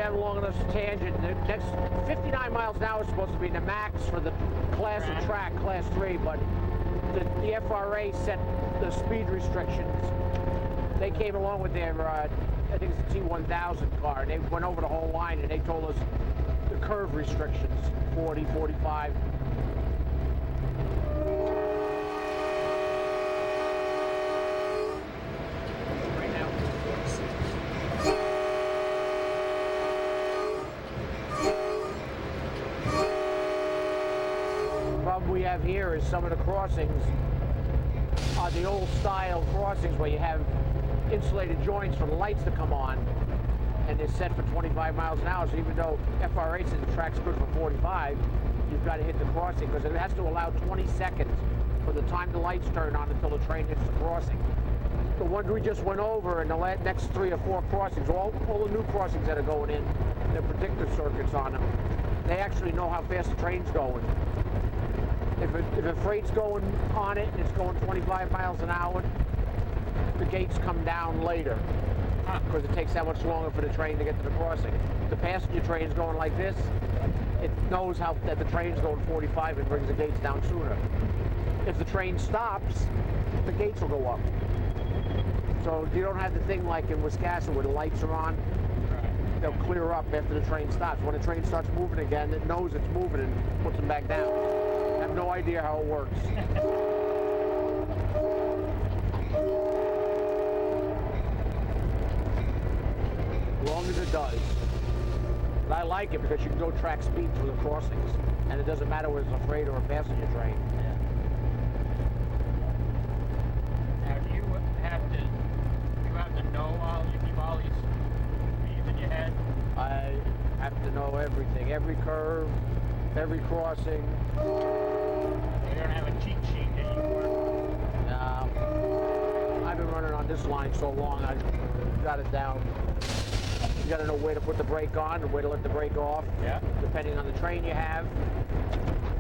have a long enough tangent. The next 59 miles an hour is supposed to be the max for the class of track, Class 3, but the FRA set the speed restrictions. They came along with their, I think it's a T1000 car, and they went over the whole line, and they told us the curve restrictions, 40, 45. We have here is some of the crossings are the old style crossings where you have insulated joints for the lights to come on, and they're set for 25 miles an hour. So even though FRA says the track's good for 45, you've got to hit the crossing because it has to allow 20 seconds from the time the lights turn on until the train hits the crossing. The ones we just went over, and the next 3 or 4 crossings, all the new crossings that are going in, they're predictive circuits on them. They actually know how fast the train's going. If a freight's going on it and it's going 25 miles an hour, the gates come down later because it takes that much longer for the train to get to the crossing. The passenger train's going like this, it knows that the train's going 45 and brings the gates down sooner. If the train stops, the gates will go up. So you don't have the thing like in Wisconsin where the lights are on. They'll clear up after the train stops. When the train starts moving again, it knows it's moving and puts them back down. I have no idea how it works. As long as it does. But I like it because you can go track speed through the crossings, and it doesn't matter whether it's a freight or a passenger train. Now, do you have to know you keep all these speeds in your head? I have to know everything, every curve, every crossing. You don't have a cheat sheet anymore? No. I've been running on this line so long, I've got it down. You got to know where to put the brake on and where to let the brake off. Yeah. Depending on the train you have,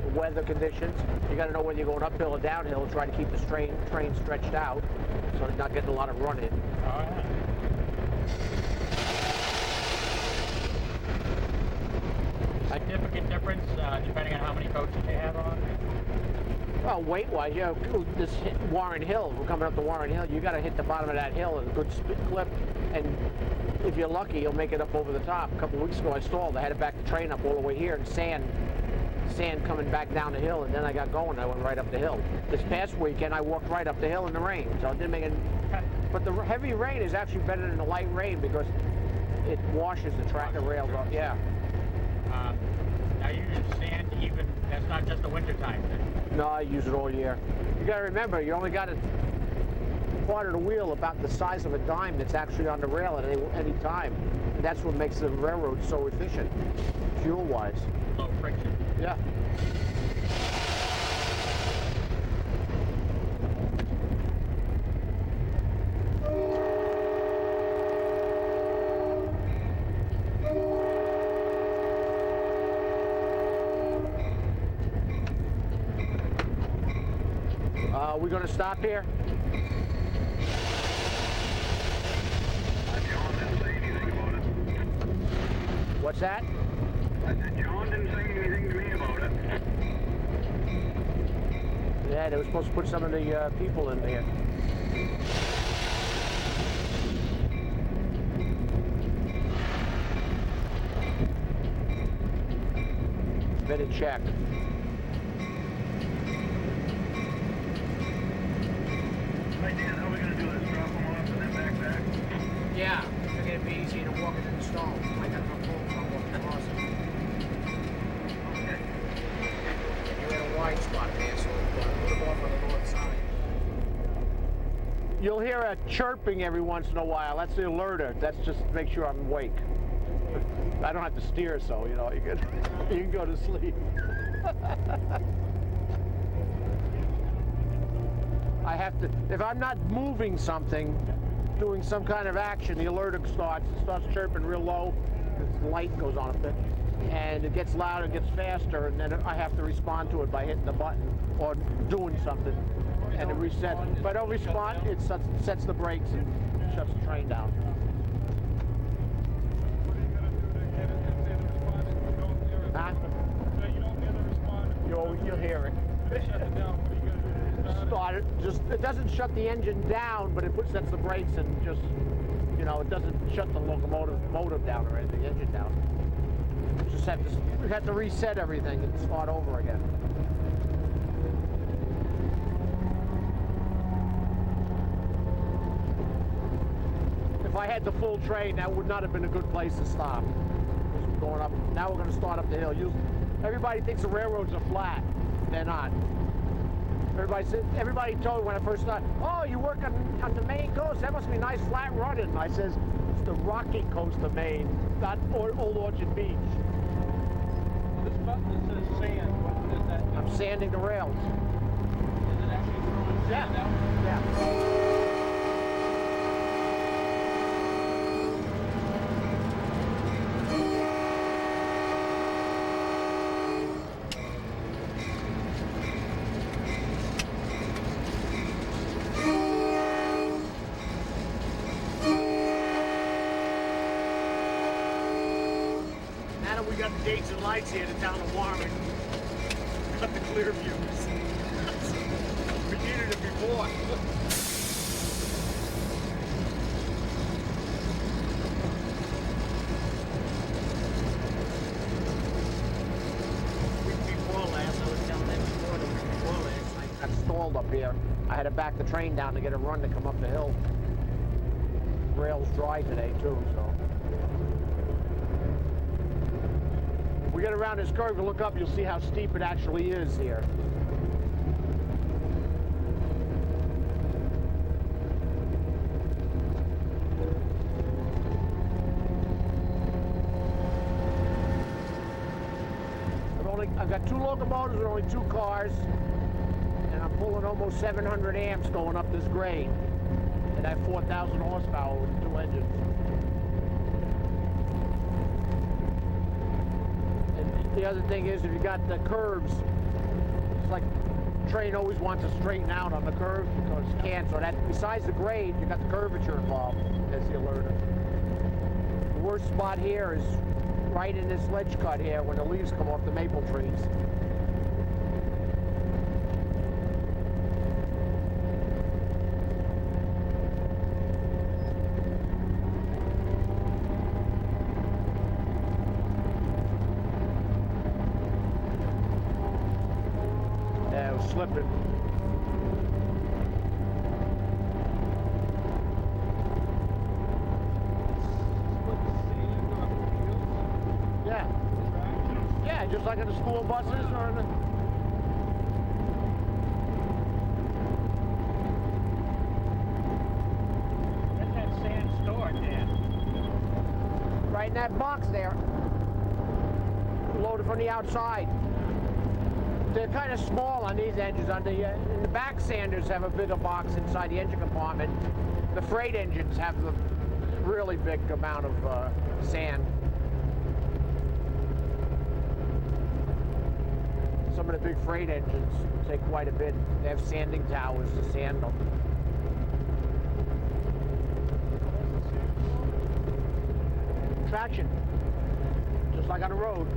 the weather conditions. You got to know whether you're going uphill or downhill and try to keep the train stretched out so you're not getting a lot of run in. Oh, yeah. Significant difference depending on how many coaches you have on? Well, weight-wise, you know, this Warren Hill, we're coming up to Warren Hill, you got to hit the bottom of that hill at a good clip, and if you're lucky, you'll make it up over the top. A couple of weeks ago, I stalled. I had to back the train up all the way here, and sand coming back down the hill, and then I got going. I went right up the hill. This past weekend, I walked right up the hill in the rain, so it didn't make it. But the heavy rain is actually better than the light rain because it washes the rails off. Yeah. Now you use sand even, that's not just a winter time thing. No, I use it all year. You got to remember, you only got a part of the wheel about the size of a dime that's actually on the rail at any time. And that's what makes the railroad so efficient, fuel-wise. Low friction. Yeah. We're going to stop here. John didn't say anything about it. What's that? I said John didn't say anything to me about it. Yeah, they were supposed to put some of the people in there. Better check. Hey Dan, how are we going to do this? Drop them off and then back? Yeah, it's going to be easy to walk it in the stone. I got no phone, so I'm walking across it. Okay. You had a wide spot there, so put them off on the north side. You'll hear a chirping every once in a while. That's the alerter. That's just to make sure I'm awake. I don't have to steer, so, you know, you can go to sleep. I have to, if I'm not moving something, doing some kind of action, the alerter starts chirping real low, the light goes on a bit, and it gets louder, it gets faster, and then I have to respond to it by hitting the button or doing something, and it resets. If I don't respond, it sets the brakes and shuts the train down. you'll hear it. Shut it down. What are you gonna do? Start it. Just it doesn't shut the engine down, but it sets the brakes and just, you know, it doesn't shut the locomotive motor down or anything, the engine down. Just have to reset everything and start over again. If I had the full train, that would not have been a good place to stop. Going up. Now we're going to start up the hill. Everybody thinks the railroads are flat. They're not. Everybody told when I first started, oh, you work on the Maine coast. That must be nice flat running. And I says, it's the rocky coast of Maine, not Old Orchard Beach. This button that says sand, what does that do? I'm sanding the rails. Is it actually throwing sand out? Yeah. We got the gates and lights here to town of Warren. Got the clear views. We needed it before. Before last, I was telling them before the week before last, I got stalled up here. I had to back the train down to get a run to come up the hill. Rail's dry today too, so. We get around this curve and look up, you'll see how steep it actually is here. I've got 2 locomotives and only 2 cars, and I'm pulling almost 700 amps going up this grade, and I have 4,000 horsepower with 2 engines. The other thing is, if you got the curves, it's like the train always wants to straighten out on the curve because it can't. So that, besides the grade, you got the curvature involved as you learn it. The worst spot here is right in this ledge cut here when the leaves come off the maple trees. Slipping. Yeah. Yeah, just like in the school buses or in the... Where's that sand stored there? Right in that box there. Loaded from the outside. They're kind of small on these engines. On the back sanders have a bigger box inside the engine compartment. The freight engines have a really big amount of sand. Some of the big freight engines take quite a bit. They have sanding towers to sand them. Traction, just like on the road.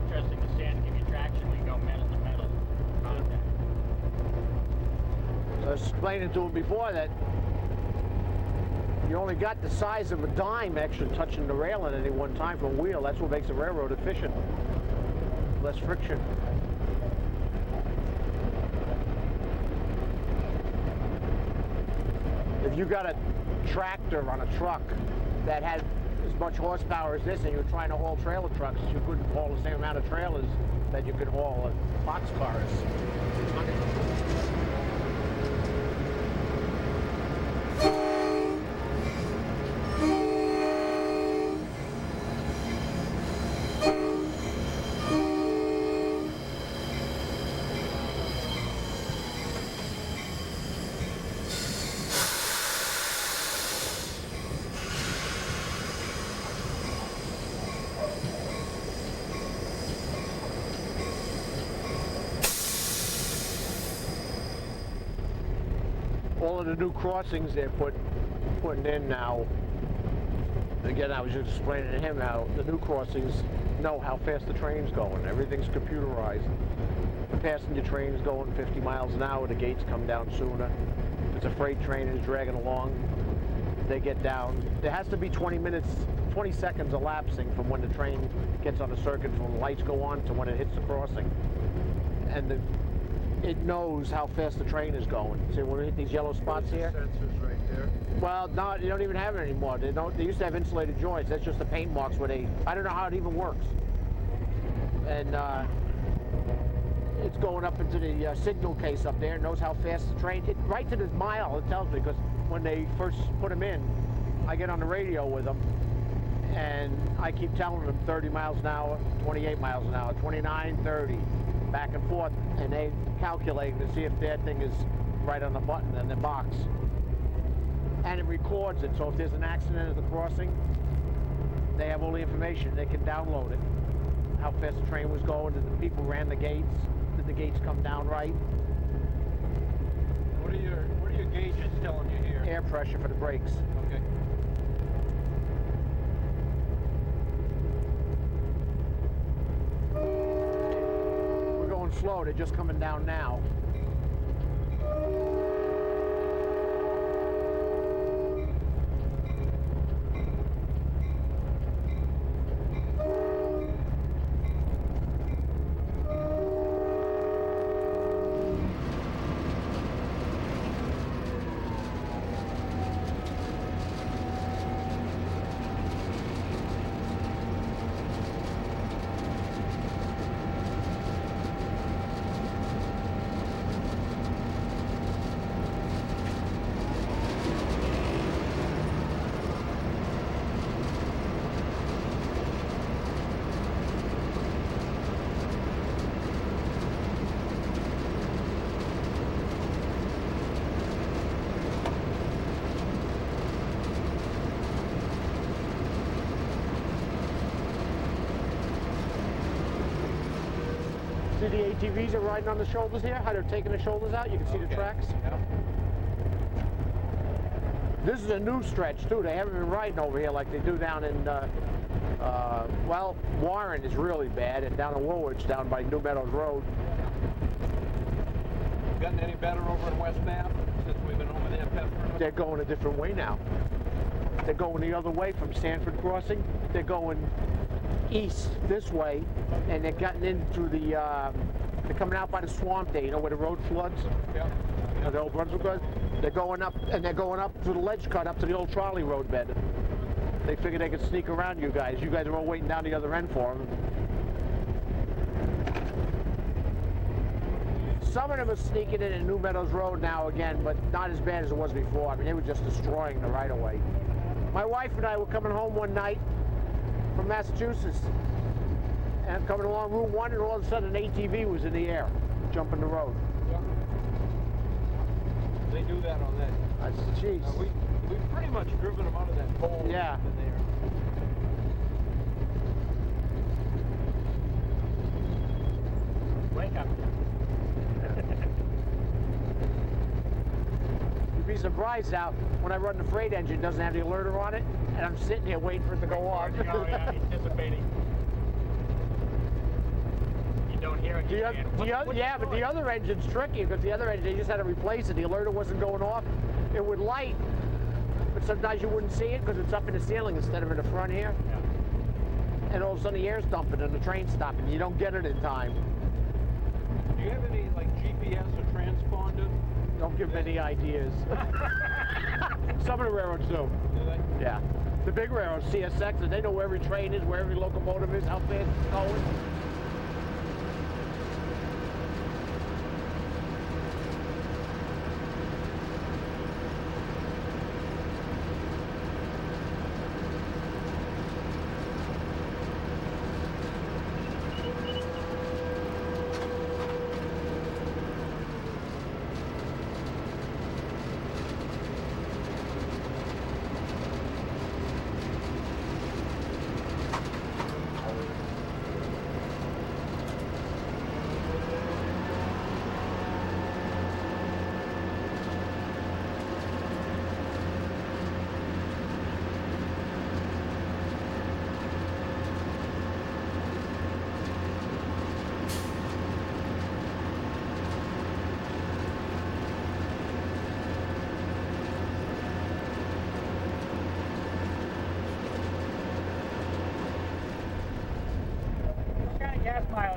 Interesting, the sand give you traction when you go metal to metal contact. So I was explaining to him before that you only got the size of a dime actually touching the rail at any one time from a wheel. That's what makes a railroad efficient. Less friction. If you got a tractor on a truck that had as much horsepower as this and you're trying to haul trailer trucks, you couldn't haul the same amount of trailers that you could haul boxcars. All of the new crossings they're putting in now Again, I was just explaining to him how the new crossings know how fast the train's going. Everything's computerized. The passenger train's going 50 miles an hour. The gates come down sooner. If it's a freight train and it's dragging along, they get down. There has to be 20 seconds elapsing from when the train gets on the circuit, from when the lights go on to when it hits the crossing. And it knows how fast the train is going. See, when we hit these yellow spots here? Sensors right there. Well, no, you don't even have it anymore. They used to have insulated joints. That's just the paint marks where I don't know how it even works. And it's going up into the signal case up there. It knows how fast the train, right to the mile it tells me, because when they first put them in, I get on the radio with them, and I keep telling them 30 miles an hour, 28 miles an hour, 29, 30, back and forth, and they calculate to see if that thing is right on the button in the box. And it records it, so if there's an accident at the crossing, they have all the information. They can download it. How fast the train was going, did the people ran the gates, did the gates come down right? What are your gauges telling you here? Air pressure for the brakes. Okay. We're going slow, they're just coming down now. See the ATVs are riding on the shoulders here? How they're taking the shoulders out? You can see the tracks. Yeah. This is a new stretch too. They haven't been riding over here like they do down in, well, Warren is really bad, and down in Woolwich, down by New Meadows Road. Gotten any better over in West Mass since we've been over there pestering them? They're going a different way now. They're going the other way from Sanford Crossing. They're going east this way, and they're getting into the, they're coming out by the swamp there, you know, where the road floods? Yeah. The old Brunswick road. They're going up, and they're going up to the ledge cut, up to the old trolley road bed. They figured they could sneak around you guys. You guys are all waiting down the other end for them. Some of them are sneaking in New Meadows Road now again, but not as bad as it was before. I mean, they were just destroying the right-of-way. My wife and I were coming home one night from Massachusetts, and I'm coming along Route 1, and all of a sudden an ATV was in the air, jumping the road. Yeah. They do that on that. I said, jeez. We've pretty much driven them out of that hole. Yeah. In there. Wake up. You'd be surprised now when I run the freight engine, it doesn't have the alerter on it, and I'm sitting here waiting for it to go off. Oh, yeah, anticipating. You don't hear it. But the other engine's tricky, because the other engine, they just had to replace it. The alerter wasn't going off. It would light, but sometimes you wouldn't see it because it's up in the ceiling instead of in the front here. Yeah. And all of a sudden the air's dumping and the train's stopping. You don't get it in time. Do you have any like GPS or transponder? Don't give them any ideas. Some of the railroads do. Do they? Yeah. The big railroads, CSX, they know where every train is, where every locomotive is, how fast it's going.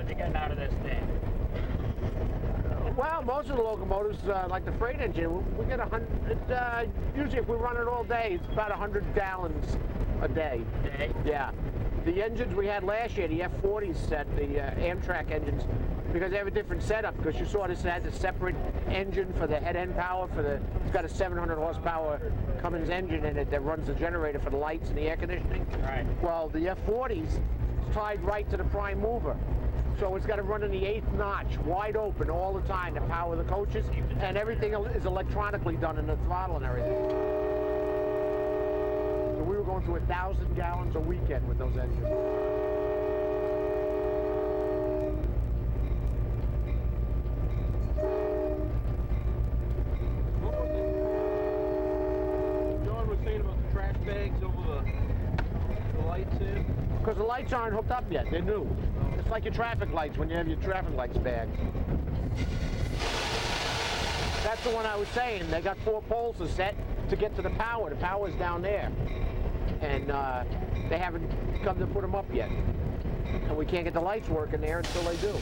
you getting out of this thing? Well, most of the locomotives, like the freight engine, we get 100. Usually, if we run it all day, it's about 100 gallons a day. Day? Yeah. The engines we had last year, the F40s set, the Amtrak engines, because they have a different setup. Because you saw this has a separate engine for the head-end power. It's got a 700 horsepower Cummins engine in it that runs the generator for the lights and the air conditioning. Right. Well, the F40s is tied right to the prime mover. So it's got to run in the 8th notch, wide open all the time to power the coaches, and everything is electronically done in the throttle and everything. So we were going through 1,000 gallons a weekend with those engines. What was it? John was saying about the trash bags over the lights here. Because the lights aren't hooked up yet, they're new. It's like your traffic lights when you have your traffic lights bag. That's the one I was saying. They got 4 poles to set to get to the power. The power's down there. And they haven't come to put them up yet. And we can't get the lights working there until they do.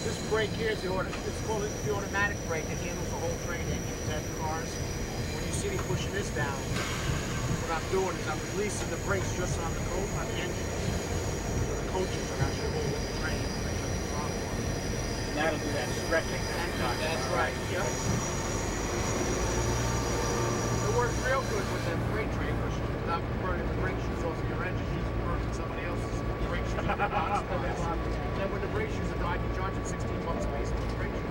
This brake here is it's called the automatic brake. It handles the whole train engines and cars. When you see me pushing this down, what I'm doing is I'm releasing the brakes just on the engines. So the coaches are actually holding the train. And that'll do that stretching. That's right. Yep. It works real good with that freight train because you're not burning the brake shoes off of your engine. You're just burning somebody else's brake shoes on the box. Then when the brake shoes are gone, you charge them 16 bucks a piece for the brake shoes.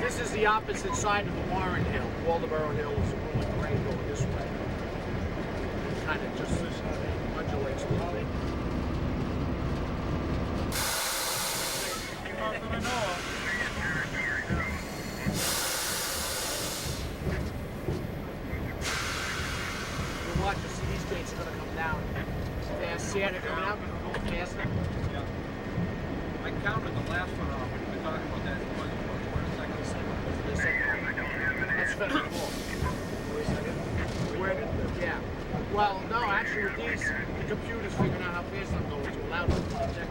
This is the opposite side of the Warren Hill. Nobleboro Hill is rolling grade going this way. It kind of just undulates a little bit. You'll watch, you'll see these gates are going to come down. Fast. See how they're coming out? Going faster. I counted the last one off. We were talking about that. That's federal law. Where, yeah. Well, no, actually with these, the computer's figuring out how fast I'm going to allow them to check it.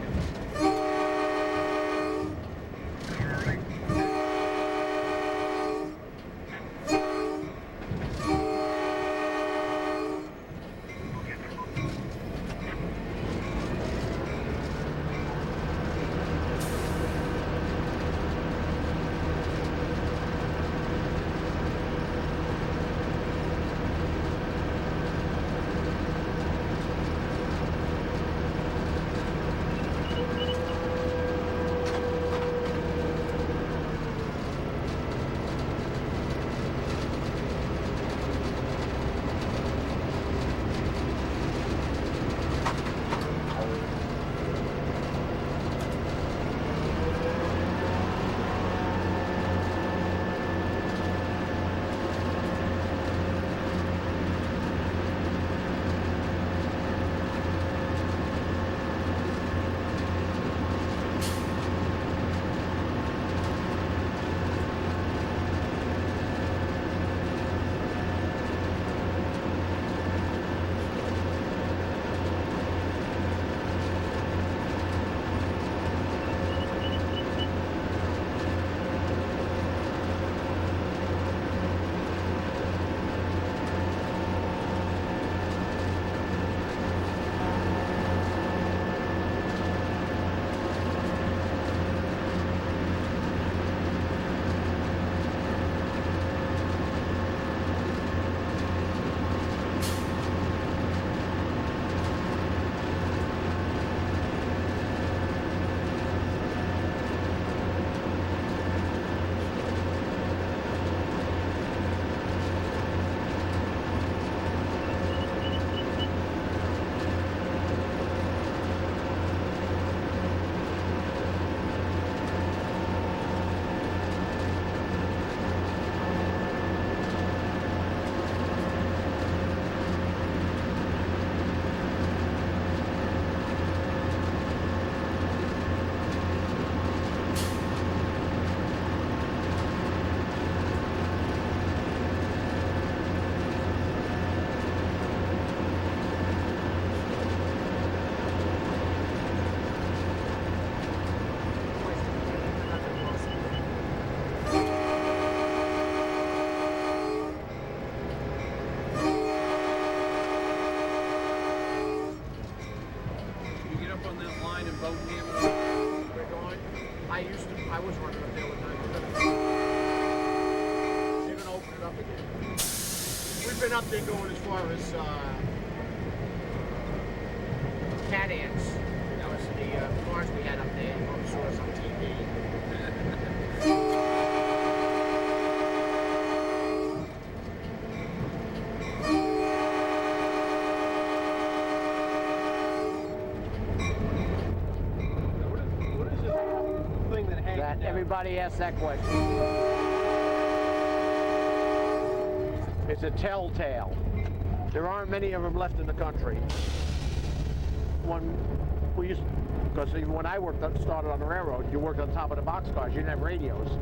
been up there going as far as cat ants. That was the cars we had up there. You probably saw us on TV. What is this thing that hangs That down? everybody asks that question. It's a telltale. There aren't many of them left in the country. Because even when I started on the railroad, you worked on top of the boxcars. You didn't have radios.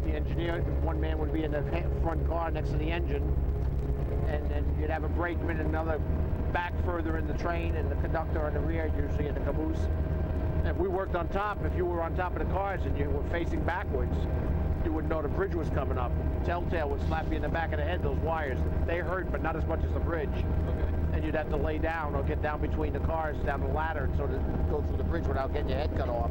The engineer, one man would be in the front car next to the engine, and then you'd have a brakeman and another back further in the train, and the conductor on the rear, usually in the caboose. And if we worked on top, if you were on top of the cars and you were facing backwards, you wouldn't know the bridge was coming up. Telltale would slap you in the back of the head, those wires. They hurt, but not as much as the bridge. Okay. And you'd have to lay down or get down between the cars, down the ladder, so to go through the bridge without getting your head cut off.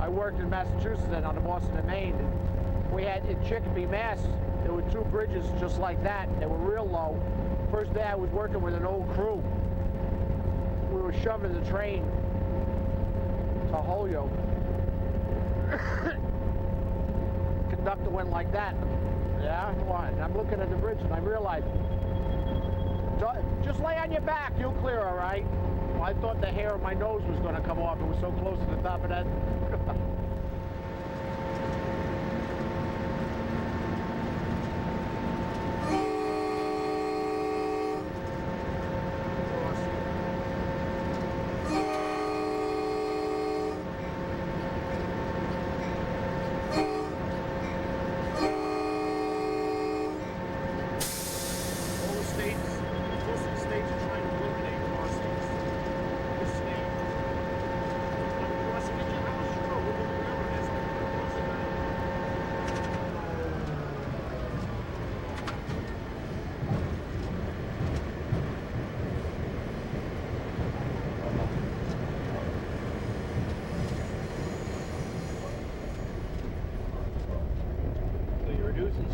I worked in Massachusetts and on the Boston and Maine, and we had in Chicopee, Mass, there were two bridges just like that. They were real low. First day I was working with an old crew. We were shoving the train to Holyoke. Conductor went like that. Yeah, what? And I'm looking at the bridge and I realized, just lay on your back, you'll clear all right. Well, I thought the hair of my nose was going to come off. It was so close to the top of that.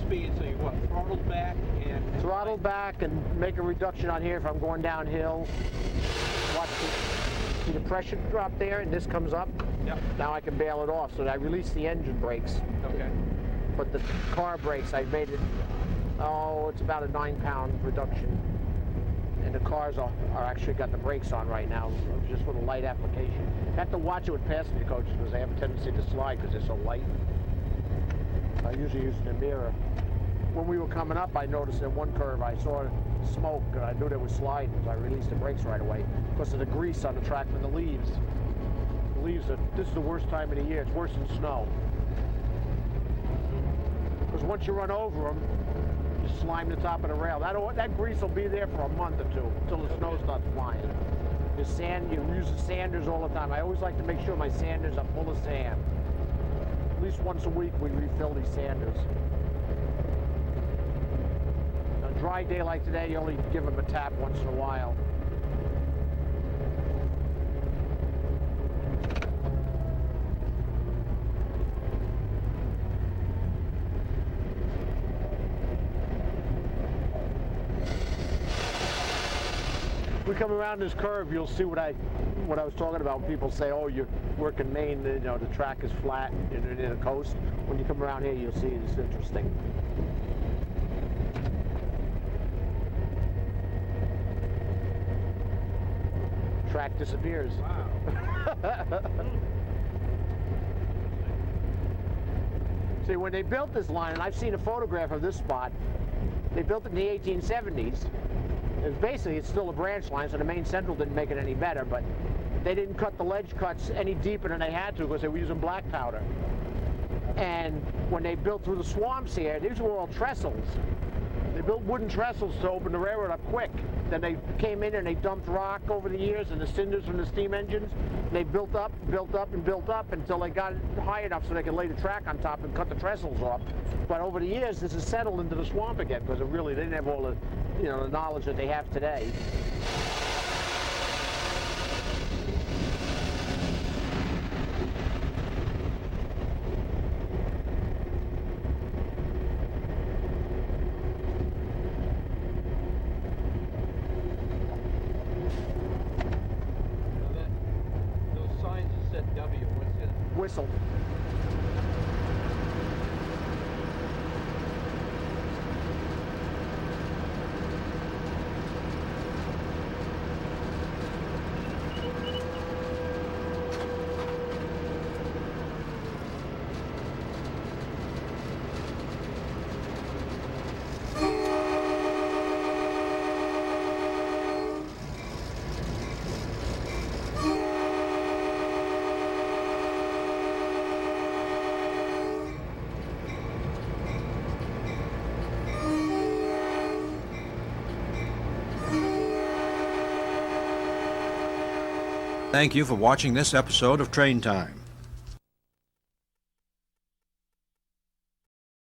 Speed, so you what, throttle back and Throttle back and make a reduction on here if I'm going downhill. Watch see the pressure drop there, and this comes up. Yep. Now I can bail it off, so I release the engine brakes. Okay. But the car brakes, I made it, it's about a 9-pound reduction. And the cars are actually got the brakes on right now, just with a light application. I have to watch it with passenger coaches because they have a tendency to slide because they're so light. I usually use the mirror. When we were coming up, I noticed in one curve I saw smoke, and I knew they were sliding, so I released the brakes right away because of the grease on the track from the leaves. The leaves this is the worst time of the year. It's worse than snow. Because once you run over them, you slime the top of the rail. That grease will be there for a month or two until the snow starts flying. You use the sanders all the time. I always like to make sure my sanders are full of sand. At least once a week we refill these sanders. On a dry day like today, you only give them a tap once in a while. We come around this curve, you'll see what I was talking about when people say, oh, you work in Maine, the track is flat in the coast. When you come around here, you'll see it's interesting. Track disappears. Wow. See, when they built this line, and I've seen a photograph of this spot, they built it in the 1870s. It's still a branch line, so the Maine Central didn't make it any better, but they didn't cut the ledge cuts any deeper than they had to because they were using black powder. And when they built through the swamps here, these were all trestles. They built wooden trestles to open the railroad up quick. Then they came in and they dumped rock over the years and the cinders from the steam engines. They built up until they got it high enough so they could lay the track on top and cut the trestles off. But over the years, this has settled into the swamp again because they didn't have all the, the knowledge that they have today. W, what's it? Whistle. Thank you for watching this episode of Train Time.